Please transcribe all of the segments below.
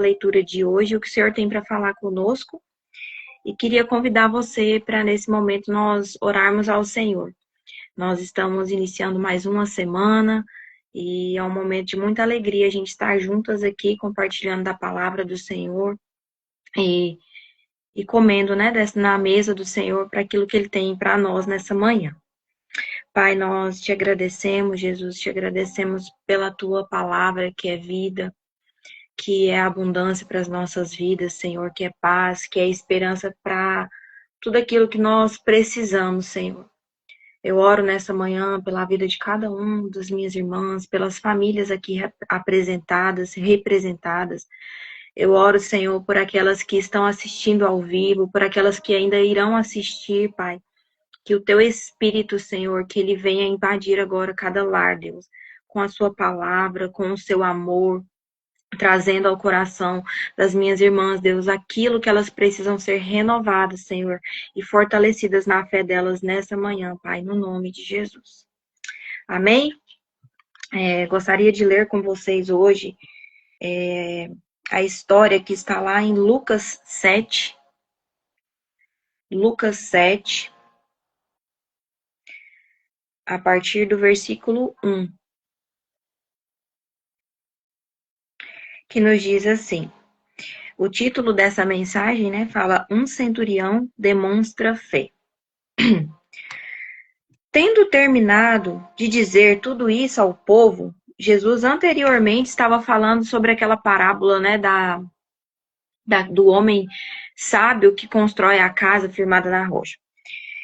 leitura de hoje, o que o Senhor tem para falar conosco. E queria convidar você para, nesse momento, nós orarmos ao Senhor. Nós estamos iniciando mais uma semana e é um momento de muita alegria a gente estar juntas aqui, compartilhando da palavra do Senhor e comendo, né, na mesa do Senhor para aquilo que Ele tem para nós nessa manhã. Pai, nós te agradecemos, Jesus, te agradecemos pela tua palavra que é vida, que é abundância para as nossas vidas, Senhor, que é paz, que é esperança para tudo aquilo que nós precisamos, Senhor. Eu oro nessa manhã pela vida de cada um das minhas irmãs, pelas famílias aqui apresentadas, representadas. Eu oro, Senhor, por aquelas que estão assistindo ao vivo, por aquelas que ainda irão assistir, Pai. Que o teu Espírito, Senhor, que ele venha invadir agora cada lar, Deus, com a sua palavra, com o seu amor, trazendo ao coração das minhas irmãs, Deus, aquilo que elas precisam ser renovadas, Senhor, e fortalecidas na fé delas nessa manhã, Pai, no nome de Jesus. Amém? Gostaria de ler com vocês hoje a história que está lá em Lucas 7. Lucas 7, a partir do versículo 1. Que nos diz assim, o título dessa mensagem, né, fala, um centurião demonstra fé. Tendo terminado de dizer tudo isso ao povo, Jesus anteriormente estava falando sobre aquela parábola, né, do homem sábio que constrói a casa firmada na rocha.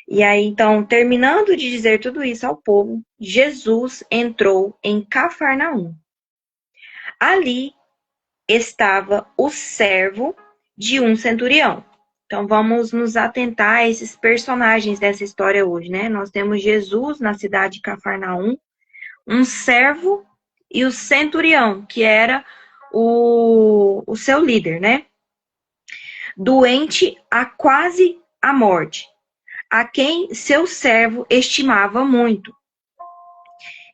E aí, então, terminando de dizer tudo isso ao povo, Jesus entrou em Cafarnaum. Ali estava o servo de um centurião. Então, vamos nos atentar a esses personagens dessa história hoje, né? Nós temos Jesus na cidade de Cafarnaum, um servo e o centurião, que era o seu líder, né? Doente a quase a morte, a quem seu servo estimava muito.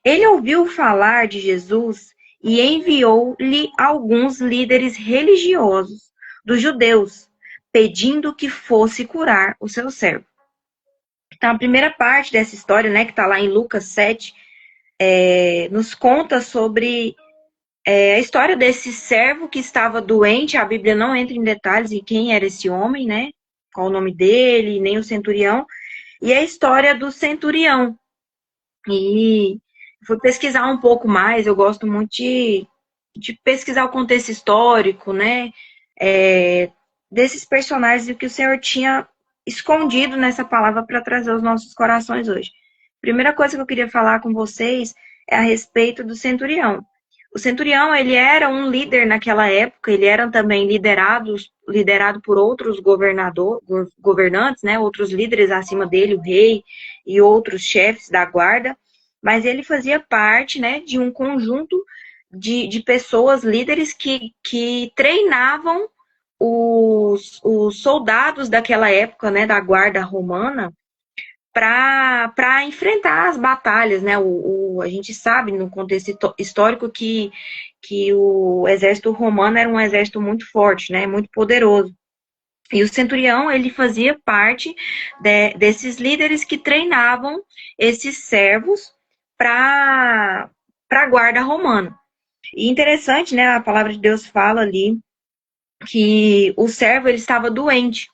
Ele ouviu falar de Jesus e enviou-lhe alguns líderes religiosos dos judeus, pedindo que fosse curar o seu servo. Então, a primeira parte dessa história, né, que está lá em Lucas 7, nos conta sobre a história desse servo que estava doente. A Bíblia não entra em detalhes em quem era esse homem, né, qual o nome dele, nem o centurião, e a história do centurião. E fui pesquisar um pouco mais, eu gosto muito de pesquisar o contexto histórico, né, desses personagens e o que o Senhor tinha escondido nessa palavra para trazer aos nossos corações hoje. Primeira coisa que eu queria falar com vocês é a respeito do centurião. O centurião, ele era um líder naquela época, ele era também liderado por outros governantes, né, outros líderes acima dele, o rei e outros chefes da guarda, mas ele fazia parte, né, de um conjunto de pessoas, líderes que treinavam os soldados daquela época, né, da guarda romana, para enfrentar as batalhas, né? A gente sabe, no contexto histórico, que o exército romano era um exército muito forte, né? Muito poderoso. E o centurião, ele fazia parte desses líderes que treinavam esses servos para a guarda romana. E interessante, né? A palavra de Deus fala ali que o servo, ele estava doente.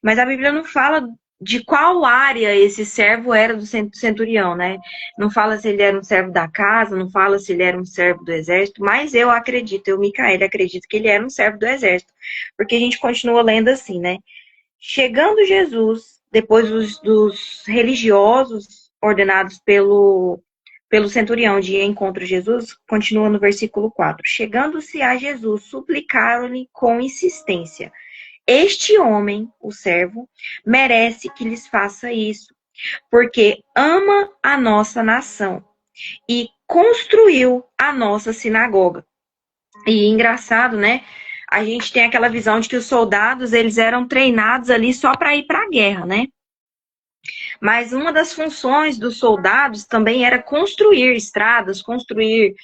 Mas a Bíblia não fala de qual área esse servo era do centurião, né? Não fala se ele era um servo da casa, não fala se ele era um servo do exército, mas eu acredito, Micaela, acredito que ele era um servo do exército, porque a gente continua lendo assim, né? Chegando Jesus, depois dos religiosos ordenados pelo centurião de encontro a Jesus, continua no versículo 4. Chegando-se a Jesus, suplicaram-lhe com insistência: este homem, o servo, merece que lhes faça isso, porque ama a nossa nação e construiu a nossa sinagoga. E engraçado, né? A gente tem aquela visão de que os soldados, eles eram treinados ali só para ir para a guerra, né? Mas uma das funções dos soldados também era construir estradas, construir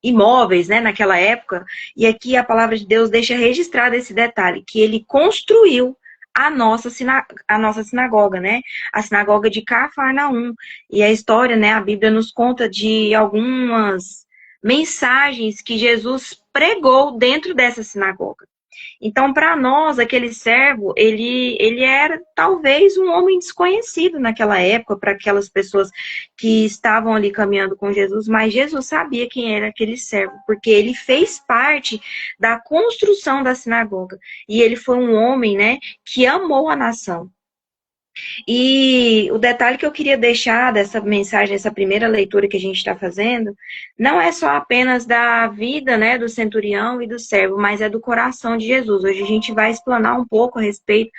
imóveis, né, naquela época, e aqui a palavra de Deus deixa registrado esse detalhe, que ele construiu a nossa sinagoga, né, a sinagoga de Cafarnaum, e a história, né, a Bíblia nos conta de algumas mensagens que Jesus pregou dentro dessa sinagoga. Então, para nós, aquele servo, ele era talvez um homem desconhecido naquela época, para aquelas pessoas que estavam ali caminhando com Jesus, mas Jesus sabia quem era aquele servo, porque ele fez parte da construção da sinagoga. E ele foi um homem, né, que amou a nação. E o detalhe que eu queria deixar dessa mensagem, essa primeira leitura que a gente está fazendo, não é só apenas da vida, né, do centurião e do servo, mas é do coração de Jesus. Hoje a gente vai explanar um pouco a respeito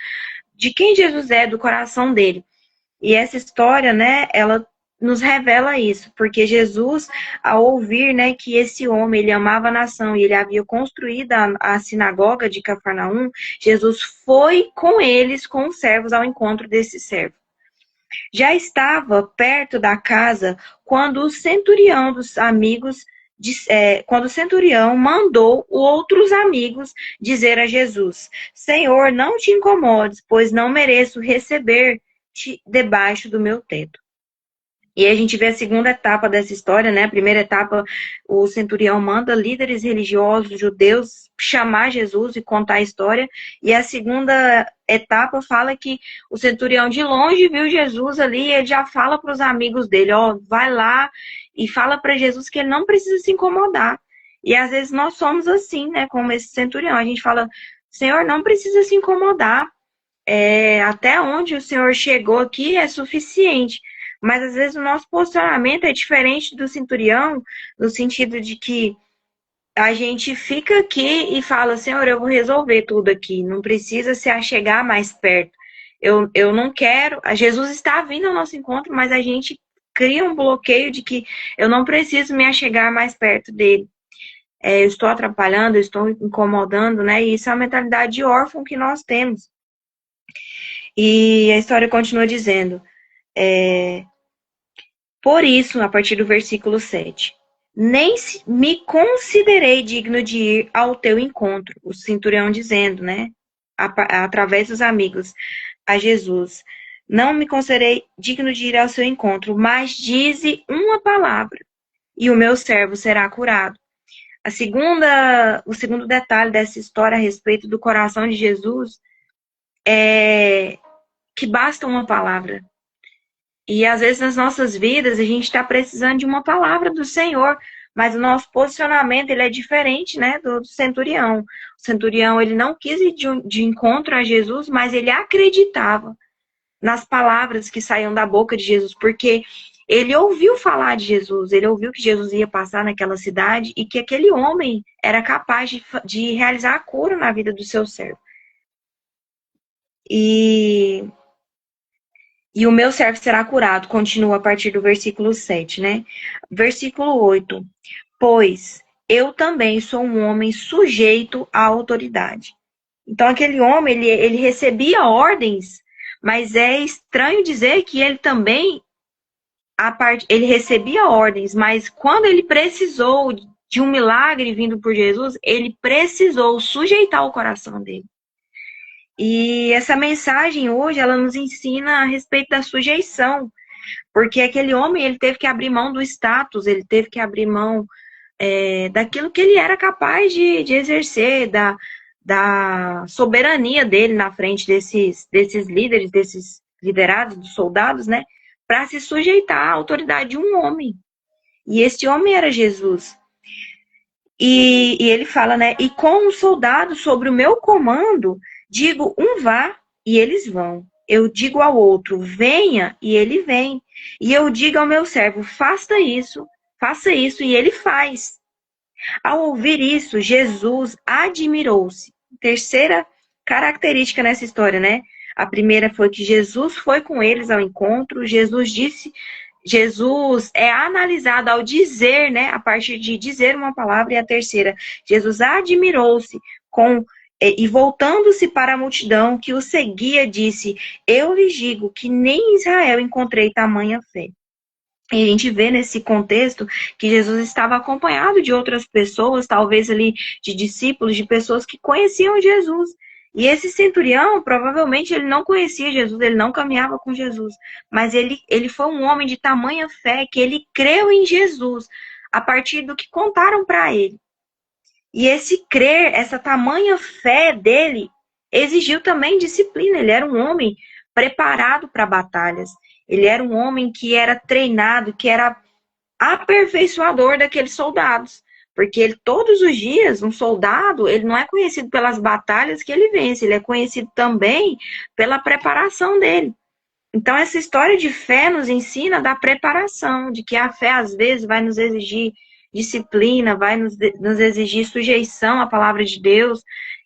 de quem Jesus é, do coração dele. E essa história, né, ela nos revela isso, porque Jesus, ao ouvir, né, que esse homem, ele amava a nação e ele havia construído a sinagoga de Cafarnaum, Jesus foi com eles, com os servos, ao encontro desse servo. Já estava perto da casa quando o centurião dos amigos, quando o centurião mandou outros amigos dizer a Jesus: Senhor, não te incomodes, pois não mereço receber-te debaixo do meu teto. E a gente vê a segunda etapa dessa história, né? A primeira etapa, o centurião manda líderes religiosos judeus chamar Jesus e contar a história. E a segunda etapa fala que o centurião de longe viu Jesus ali e ele já fala para os amigos dele, ó, vai lá e fala para Jesus que ele não precisa se incomodar. E às vezes nós somos assim, né? Como esse centurião. A gente fala, Senhor, não precisa se incomodar. Até onde o Senhor chegou aqui é suficiente. Mas às vezes o nosso posicionamento é diferente do centurião, no sentido de que a gente fica aqui e fala, Senhor, eu vou resolver tudo aqui, não precisa se achegar mais perto. Eu não quero. Jesus está vindo ao nosso encontro, mas a gente cria um bloqueio de que eu não preciso me achegar mais perto dele. Eu estou atrapalhando, eu estou incomodando, né? E isso é a mentalidade de órfão que nós temos. E a história continua dizendo, por isso, a partir do versículo 7, nem me considerei digno de ir ao teu encontro, o centurião dizendo, né, através dos amigos, a Jesus, não me considerei digno de ir ao seu encontro, mas dize uma palavra, e o meu servo será curado. O segundo detalhe dessa história a respeito do coração de Jesus é que basta uma palavra. E às vezes nas nossas vidas a gente está precisando de uma palavra do Senhor, mas o nosso posicionamento ele é diferente, né, do centurião. O centurião ele não quis ir de encontro a Jesus, mas ele acreditava nas palavras que saíam da boca de Jesus, porque ele ouviu falar de Jesus, ele ouviu que Jesus ia passar naquela cidade e que aquele homem era capaz de realizar a cura na vida do seu servo. E o meu servo será curado, continua a partir do versículo 7, né? Versículo 8. Pois eu também sou um homem sujeito à autoridade. Então, aquele homem, ele recebia ordens, mas é estranho dizer que ele também, ele recebia ordens, mas quando ele precisou de um milagre vindo por Jesus, ele precisou sujeitar o coração dele. E essa mensagem hoje, ela nos ensina a respeito da sujeição, porque aquele homem, ele teve que abrir mão do status, ele teve que abrir mão daquilo que ele era capaz de exercer, da soberania dele na frente desses líderes, desses liderados, dos soldados, né, para se sujeitar à autoridade de um homem. E este homem era Jesus. E ele fala, né, e com os soldados sobre o meu comando, digo um vá e eles vão. Eu digo ao outro, venha e ele vem. E eu digo ao meu servo, faça isso e ele faz. Ao ouvir isso, Jesus admirou-se. Terceira característica nessa história, né? A primeira foi que Jesus foi com eles ao encontro. Jesus é analisado ao dizer, né? A partir de dizer uma palavra. E a terceira, Jesus admirou-se e voltando-se para a multidão que o seguia, disse, eu lhes digo que nem em Israel encontrei tamanha fé. E a gente vê nesse contexto que Jesus estava acompanhado de outras pessoas, talvez ali de discípulos, de pessoas que conheciam Jesus. E esse centurião, provavelmente, ele não conhecia Jesus, ele não caminhava com Jesus. Mas ele foi um homem de tamanha fé que ele creu em Jesus a partir do que contaram para ele. E esse crer, essa tamanha fé dele, exigiu também disciplina. Ele era um homem preparado para batalhas. Ele era um homem que era treinado, que era aperfeiçoador daqueles soldados. Porque ele, todos os dias, um soldado, ele não é conhecido pelas batalhas que ele vence, ele é conhecido também pela preparação dele. Então, essa história de fé nos ensina da preparação, de que a fé, às vezes, vai nos exigir disciplina, vai nos exigir sujeição à palavra de Deus,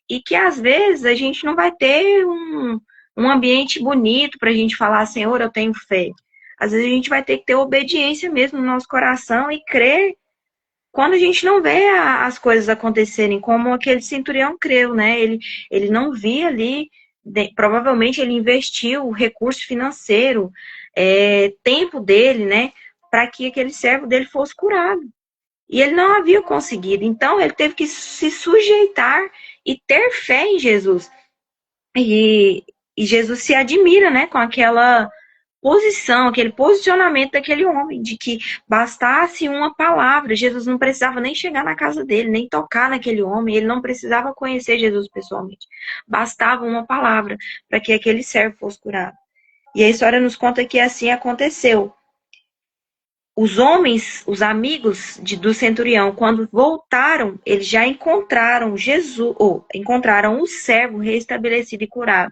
e que, às vezes, a gente não vai ter um ambiente bonito para a gente falar, Senhor, eu tenho fé. Às vezes, a gente vai ter que ter obediência mesmo no nosso coração e crer quando a gente não vê as coisas acontecerem, como aquele centurião creu, né? Ele não via ali, provavelmente ele investiu recurso financeiro, tempo dele, né? Para que aquele servo dele fosse curado. E ele não havia conseguido. Então, ele teve que se sujeitar e ter fé em Jesus. E Jesus se admira, né? Com aquela posição, aquele posicionamento daquele homem, de que bastasse uma palavra. Jesus não precisava nem chegar na casa dele, nem tocar naquele homem, ele não precisava conhecer Jesus pessoalmente. Bastava uma palavra para que aquele servo fosse curado. E a história nos conta que assim aconteceu. Os homens, os amigos do centurião, quando voltaram, eles já encontraram Jesus, ou encontraram o servo restabelecido e curado.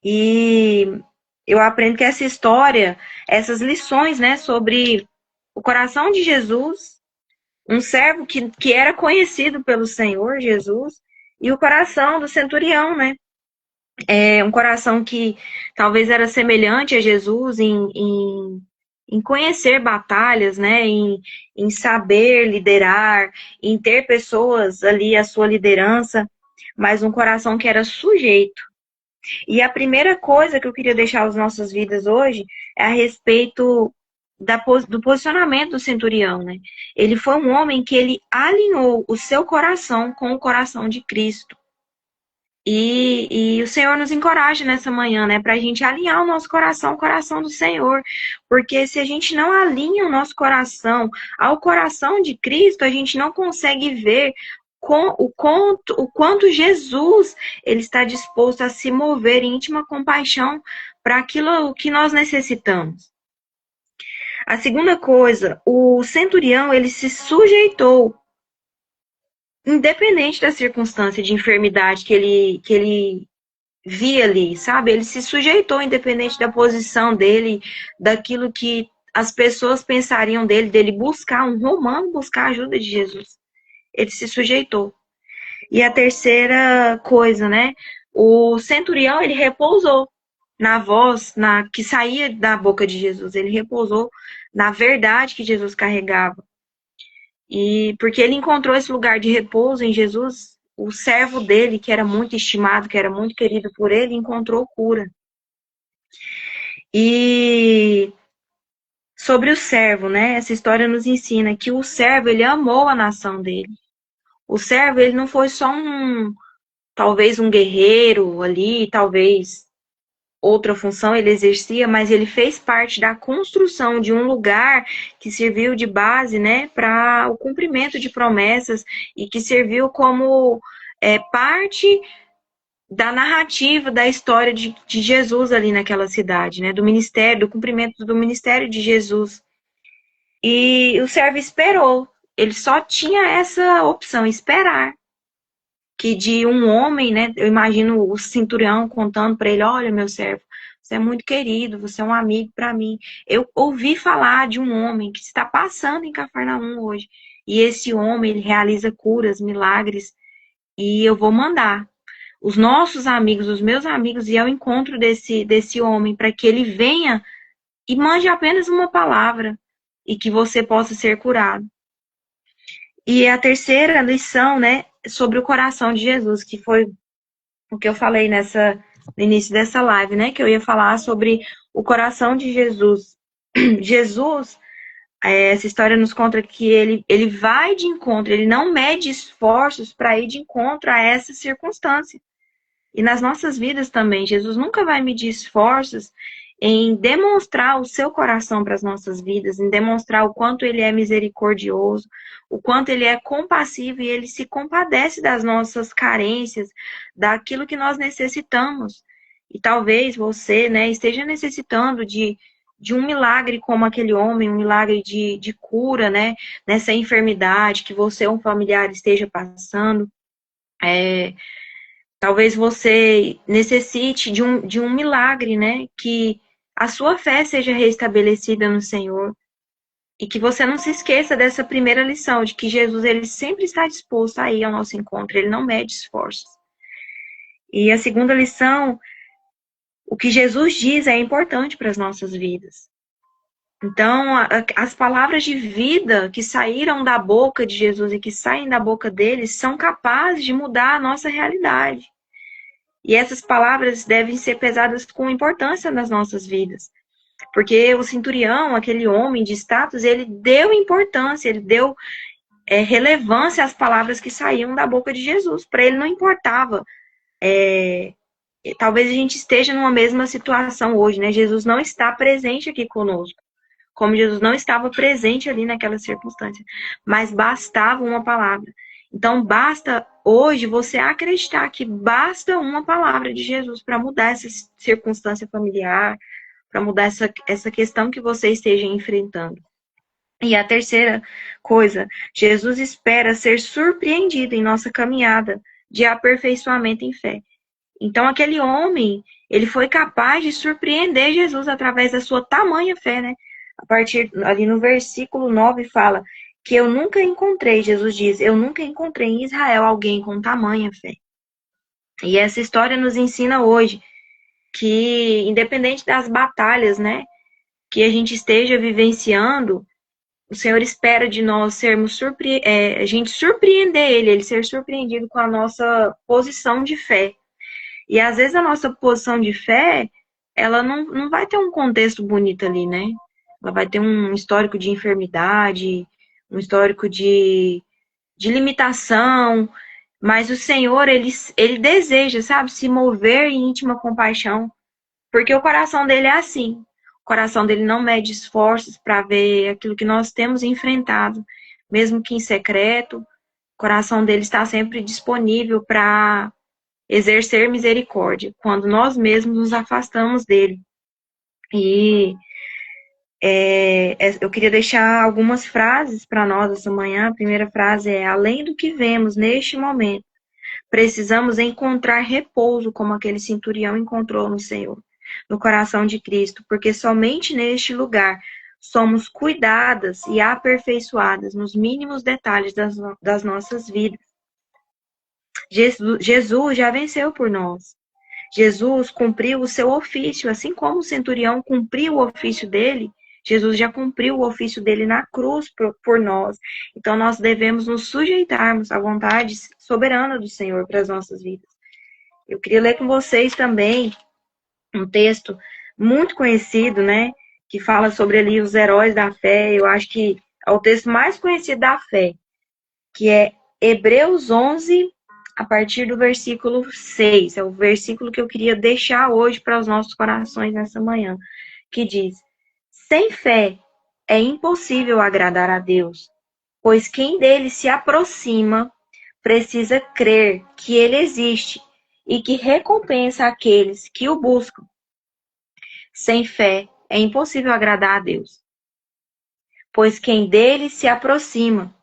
E eu aprendo que essa história, essas lições, né, sobre o coração de Jesus, um servo que era conhecido pelo Senhor Jesus, e o coração do centurião, né? Um coração que talvez era semelhante a Jesus em conhecer batalhas, né? Em saber liderar, em ter pessoas ali à sua liderança, mas um coração que era sujeito. E a primeira coisa que eu queria deixar às nossas vidas hoje é a respeito do posicionamento do centurião, né? Ele foi um homem que ele alinhou o seu coração com o coração de Cristo. E o Senhor nos encoraja nessa manhã, né? Para a gente alinhar o nosso coração ao coração do Senhor. Porque se a gente não alinha o nosso coração ao coração de Cristo, a gente não consegue ver o quanto Jesus ele está disposto a se mover em íntima compaixão para aquilo que nós necessitamos. A segunda coisa, o centurião ele se sujeitou, independente da circunstância de enfermidade que ele via ali, sabe? Ele se sujeitou, independente da posição dele, daquilo que as pessoas pensariam dele buscar, um romano buscar a ajuda de Jesus. Ele se sujeitou. E a terceira coisa, né? O centurião, ele repousou na voz que saía da boca de Jesus. Ele repousou na verdade que Jesus carregava. E porque ele encontrou esse lugar de repouso em Jesus, o servo dele, que era muito estimado, que era muito querido por ele, encontrou cura. E sobre o servo, né? Essa história nos ensina que o servo, ele amou a nação dele. O servo, ele não foi só talvez um guerreiro ali, talvez outra função ele exercia, mas ele fez parte da construção de um lugar que serviu de base, né, para o cumprimento de promessas e que serviu como parte da narrativa da história de Jesus ali naquela cidade, né, do ministério, do cumprimento do ministério de Jesus. E o servo esperou, ele só tinha essa opção, esperar. Que de um homem, né? Eu imagino o centurião contando para ele: olha, meu servo, você é muito querido, você é um amigo para mim. Eu ouvi falar de um homem que está passando em Cafarnaum hoje. E esse homem, ele realiza curas, milagres, e eu vou mandar os nossos amigos, os meus amigos, ir ao encontro desse homem, para que ele venha e mande apenas uma palavra e que você possa ser curado. E a terceira lição, né, sobre o coração de Jesus, que foi o que eu falei no início dessa live, né, que eu ia falar sobre o coração de Jesus. Jesus, essa história nos conta que ele vai de encontro, ele não mede esforços para ir de encontro a essa circunstância. E nas nossas vidas também, Jesus nunca vai medir esforços em demonstrar o seu coração para as nossas vidas, em demonstrar o quanto ele é misericordioso, o quanto ele é compassivo e ele se compadece das nossas carências, daquilo que nós necessitamos. E talvez você, né, esteja necessitando de um milagre como aquele homem, um milagre de cura, né, nessa enfermidade que você ou um familiar esteja passando. Talvez você necessite de um milagre, né? Que a sua fé seja restabelecida no Senhor. E que você não se esqueça dessa primeira lição, de que Jesus ele sempre está disposto a ir ao nosso encontro, ele não mede esforços. E a segunda lição, o que Jesus diz é importante para as nossas vidas. Então, as palavras de vida que saíram da boca de Jesus e que saem da boca dele são capazes de mudar a nossa realidade. E essas palavras devem ser pesadas com importância nas nossas vidas. Porque o centurião, aquele homem de status, ele deu importância, ele deu relevância às palavras que saíam da boca de Jesus. Para ele não importava. Talvez a gente esteja numa mesma situação hoje, né? Jesus não está presente aqui conosco. Como Jesus não estava presente ali naquela circunstância. Mas bastava uma palavra. Então, basta hoje você acreditar que basta uma palavra de Jesus para mudar essa circunstância familiar, para mudar essa questão que você esteja enfrentando. E a terceira coisa, Jesus espera ser surpreendido em nossa caminhada de aperfeiçoamento em fé. Então, aquele homem, ele foi capaz de surpreender Jesus através da sua tamanha fé, né? A partir ali no versículo 9 fala que eu nunca encontrei, Jesus diz, eu nunca encontrei em Israel alguém com tamanha fé. E essa história nos ensina hoje que, independente das batalhas, né, que a gente esteja vivenciando, o Senhor espera de nós sermos a gente surpreender ele ser surpreendido com a nossa posição de fé. E às vezes a nossa posição de fé, ela não vai ter um contexto bonito ali, né? Ela vai ter um histórico de enfermidade, um histórico de limitação, mas o Senhor, ele deseja, sabe, se mover em íntima compaixão, porque o coração dele é assim. O coração dele não mede esforços para ver aquilo que nós temos enfrentado, mesmo que em secreto. O coração dele está sempre disponível para exercer misericórdia, quando nós mesmos nos afastamos dele. E eu queria deixar algumas frases para nós essa manhã. A primeira frase é: além do que vemos neste momento, precisamos encontrar repouso como aquele centurião encontrou no Senhor, no coração de Cristo, porque somente neste lugar somos cuidadas e aperfeiçoadas nos mínimos detalhes das nossas vidas. Jesus já venceu por nós. Jesus cumpriu o seu ofício, assim como o centurião cumpriu o ofício dele. Jesus já cumpriu o ofício dele na cruz por nós. Então, nós devemos nos sujeitarmos à vontade soberana do Senhor para as nossas vidas. Eu queria ler com vocês também um texto muito conhecido, né? Que fala sobre ali os heróis da fé. Eu acho que é o texto mais conhecido da fé, que é Hebreus 11, a partir do versículo 6. É o versículo que eu queria deixar hoje para os nossos corações nessa manhã, que diz: sem fé é impossível agradar a Deus, pois quem dele se aproxima precisa crer que ele existe e que recompensa aqueles que o buscam. Sem fé é impossível agradar a Deus, pois quem dele se aproxima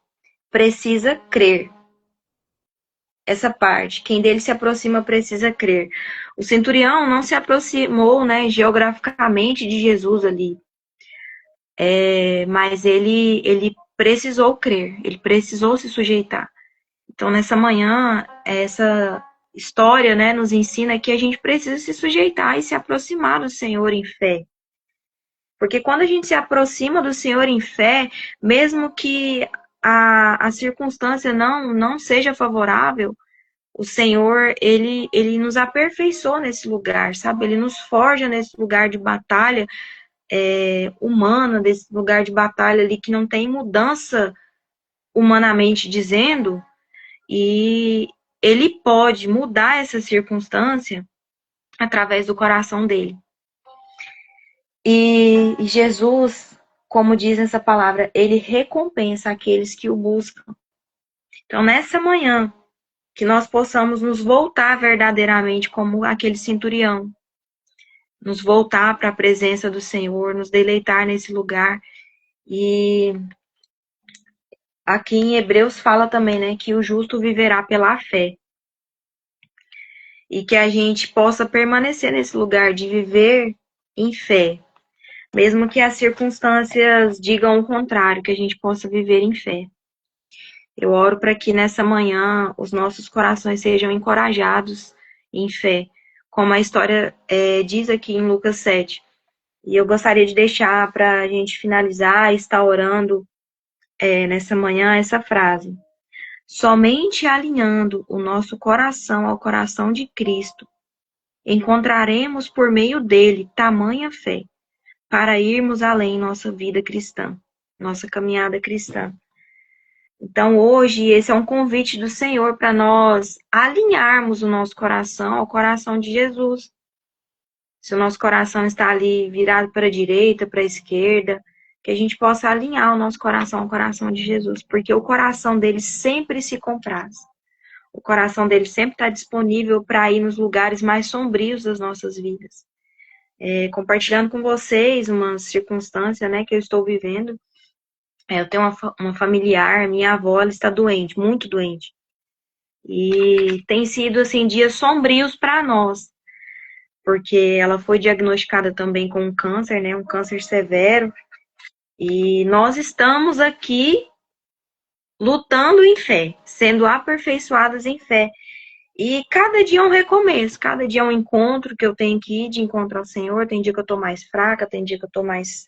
precisa crer. Essa parte, quem dele se aproxima precisa crer. O centurião não se aproximou, né, geograficamente de Jesus ali, mas ele precisou crer, ele precisou se sujeitar. Então, nessa manhã, essa história, né, nos ensina que a gente precisa se sujeitar e se aproximar do Senhor em fé. Porque quando a gente se aproxima do Senhor em fé, mesmo que a circunstância não seja favorável, o Senhor, ele nos aperfeiçoa nesse lugar, sabe? Ele nos forja nesse lugar de batalha humana, desse lugar de batalha ali que não tem mudança humanamente dizendo, e ele pode mudar essa circunstância através do coração dele. E Jesus, como diz essa palavra, ele recompensa aqueles que o buscam. Então, nessa manhã, que nós possamos nos voltar verdadeiramente como aquele centurião, nos voltar para a presença do Senhor, nos deleitar nesse lugar. E aqui em Hebreus fala também, né, que o justo viverá pela fé. E que a gente possa permanecer nesse lugar de viver em fé, mesmo que as circunstâncias digam o contrário, que a gente possa viver em fé. Eu oro para que nessa manhã os nossos corações sejam encorajados em fé, como a história diz aqui em Lucas 7. E eu gostaria de deixar para a gente finalizar, estar orando nessa manhã essa frase. Somente alinhando o nosso coração ao coração de Cristo, encontraremos por meio dele tamanha fé para irmos além em nossa vida cristã, nossa caminhada cristã. Então, hoje, esse é um convite do Senhor para nós alinharmos o nosso coração ao coração de Jesus. Se o nosso coração está ali virado para a direita, para a esquerda, que a gente possa alinhar o nosso coração ao coração de Jesus, porque o coração dele sempre se compraz. O coração dele sempre está disponível para ir nos lugares mais sombrios das nossas vidas. Compartilhando com vocês uma circunstância, né, que eu estou vivendo. Eu tenho uma familiar, minha avó, ela está doente, muito doente. E tem sido, assim, dias sombrios para nós, porque ela foi diagnosticada também com um câncer, né, um câncer severo. E nós estamos aqui lutando em fé, sendo aperfeiçoadas em fé. E cada dia é um recomeço, cada dia é um encontro que eu tenho que ir de encontro ao Senhor. Tem dia que eu tô mais fraca, tem dia que eu tô mais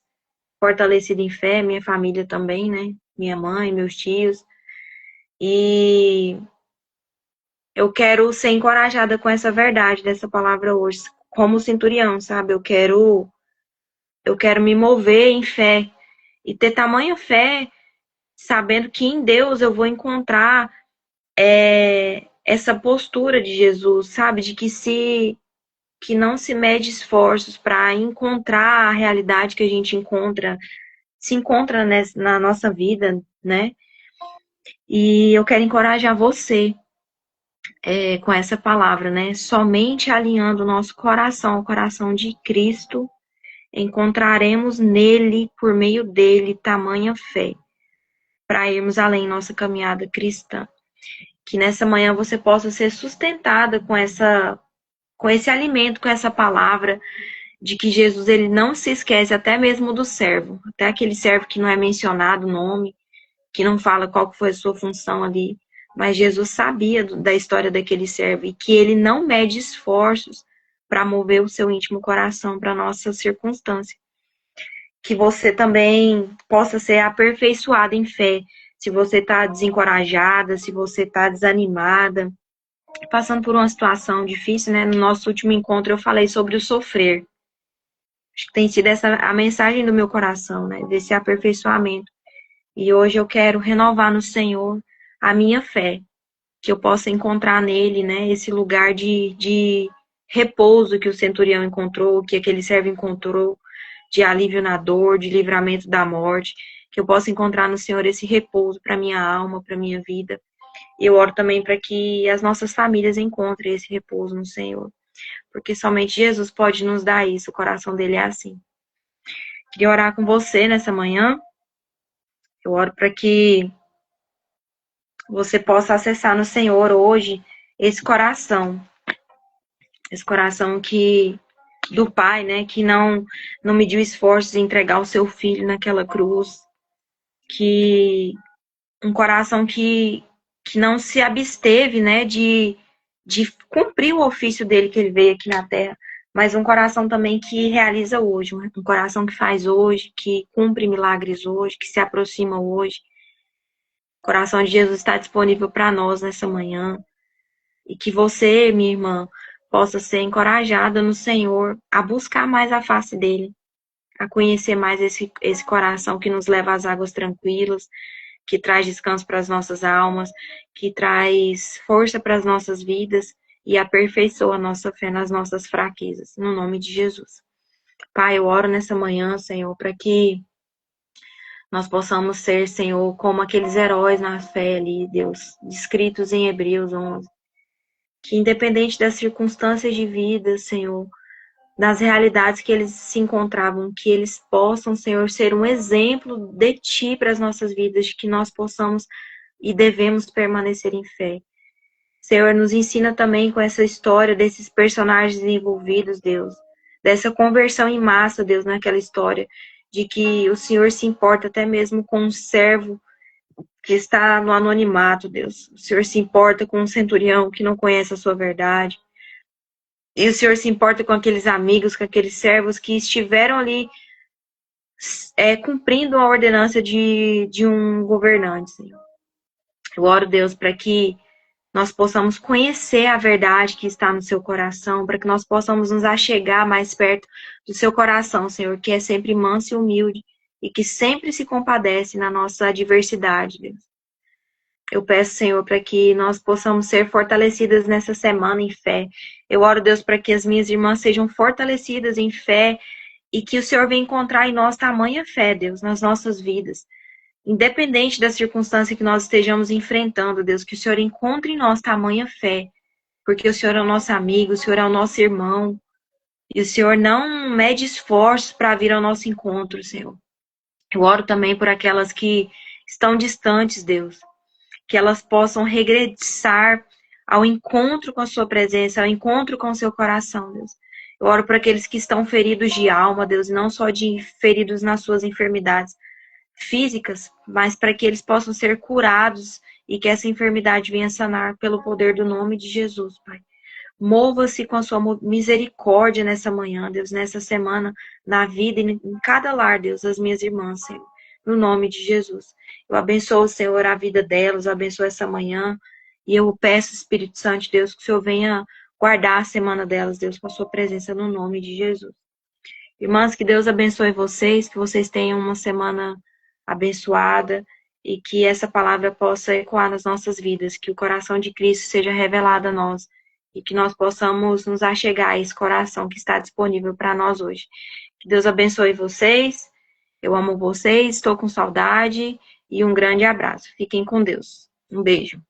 fortalecida em fé, minha família também, né? Minha mãe, meus tios. E eu quero ser encorajada com essa verdade dessa palavra hoje, como centurião, sabe? Eu quero me mover em fé e ter tamanha fé, sabendo que em Deus eu vou encontrar essa postura de Jesus, sabe? De que não se mede esforços para encontrar a realidade que a gente se encontra na nossa vida, né? E eu quero encorajar você com essa palavra, né? Somente alinhando o nosso coração ao coração de Cristo, encontraremos nele, por meio dele, tamanha fé para irmos além nossa caminhada cristã. Que nessa manhã você possa ser sustentada com esse alimento, com essa palavra, de que Jesus ele não se esquece até mesmo do servo, até aquele servo que não é mencionado o nome, que não fala qual foi a sua função ali, mas Jesus sabia da história daquele servo e que ele não mede esforços para mover o seu íntimo coração para a nossa circunstância. Que você também possa ser aperfeiçoada em fé, se você está desencorajada, se você está desanimada, passando por uma situação difícil, né? No nosso último encontro eu falei sobre o sofrer. Acho que tem sido essa a mensagem do meu coração, né? Desse aperfeiçoamento. E hoje eu quero renovar no Senhor a minha fé, que eu possa encontrar nele, né? Esse lugar de repouso que o centurião encontrou, que aquele servo encontrou, de alívio na dor, de livramento da morte, que eu possa encontrar no Senhor esse repouso para minha alma, para minha vida. E eu oro também para que as nossas famílias encontrem esse repouso no Senhor, porque somente Jesus pode nos dar isso, o coração dele é assim. Queria orar com você nessa manhã. Eu oro para que você possa acessar no Senhor hoje esse coração que do Pai, né, que não mediu esforços em entregar o seu filho naquela cruz, que um coração que não se absteve, né, de cumprir o ofício dele que ele veio aqui na Terra, mas um coração também que realiza hoje, um coração que faz hoje, que cumpre milagres hoje, que se aproxima hoje. O coração de Jesus está disponível para nós nessa manhã. E que você, minha irmã, possa ser encorajada no Senhor a buscar mais a face dele, a conhecer mais esse coração que nos leva às águas tranquilas, que traz descanso para as nossas almas, que traz força para as nossas vidas e aperfeiçoa a nossa fé nas nossas fraquezas, no nome de Jesus. Pai, eu oro nessa manhã, Senhor, para que nós possamos ser, Senhor, como aqueles heróis na fé ali, Deus, descritos em Hebreus 11, que independente das circunstâncias de vida, Senhor, das realidades que eles se encontravam, que eles possam, Senhor, ser um exemplo de Ti para as nossas vidas, de que nós possamos e devemos permanecer em fé. Senhor, nos ensina também com essa história desses personagens envolvidos, Deus, dessa conversão em massa, Deus, naquela história, de que o Senhor se importa até mesmo com um servo que está no anonimato, Deus. O Senhor se importa com um centurião que não conhece a sua verdade. E o Senhor se importa com aqueles amigos, com aqueles servos que estiveram ali cumprindo a ordenança de um governante, Senhor. Eu oro, Deus, para que nós possamos conhecer a verdade que está no seu coração, para que nós possamos nos achegar mais perto do seu coração, Senhor, que é sempre manso e humilde e que sempre se compadece na nossa adversidade, Deus. Eu peço, Senhor, para que nós possamos ser fortalecidas nessa semana em fé. Eu oro, Deus, para que as minhas irmãs sejam fortalecidas em fé e que o Senhor venha encontrar em nós tamanha fé, Deus, nas nossas vidas. Independente da circunstância que nós estejamos enfrentando, Deus, que o Senhor encontre em nós tamanha fé, porque o Senhor é o nosso amigo, o Senhor é o nosso irmão, e o Senhor não mede esforços para vir ao nosso encontro, Senhor. Eu oro também por aquelas que estão distantes, Deus, que elas possam regressar ao encontro com a sua presença, ao encontro com o seu coração, Deus. Eu oro por aqueles que estão feridos de alma, Deus, e não só de feridos nas suas enfermidades físicas, mas para que eles possam ser curados e que essa enfermidade venha sanar pelo poder do nome de Jesus, Pai. Mova-se com a sua misericórdia nessa manhã, Deus, nessa semana, na vida e em cada lar, Deus, as minhas irmãs, Senhor, no nome de Jesus. Eu abençoo, Senhor, a vida delas, eu abençoo essa manhã, e eu peço, Espírito Santo de Deus, que o Senhor venha guardar a semana delas, Deus, com a sua presença, no nome de Jesus. Irmãs, que Deus abençoe vocês, que vocês tenham uma semana abençoada e que essa palavra possa ecoar nas nossas vidas, que o coração de Cristo seja revelado a nós e que nós possamos nos achegar a esse coração que está disponível para nós hoje. Que Deus abençoe vocês, eu amo vocês, estou com saudade e um grande abraço. Fiquem com Deus. Um beijo.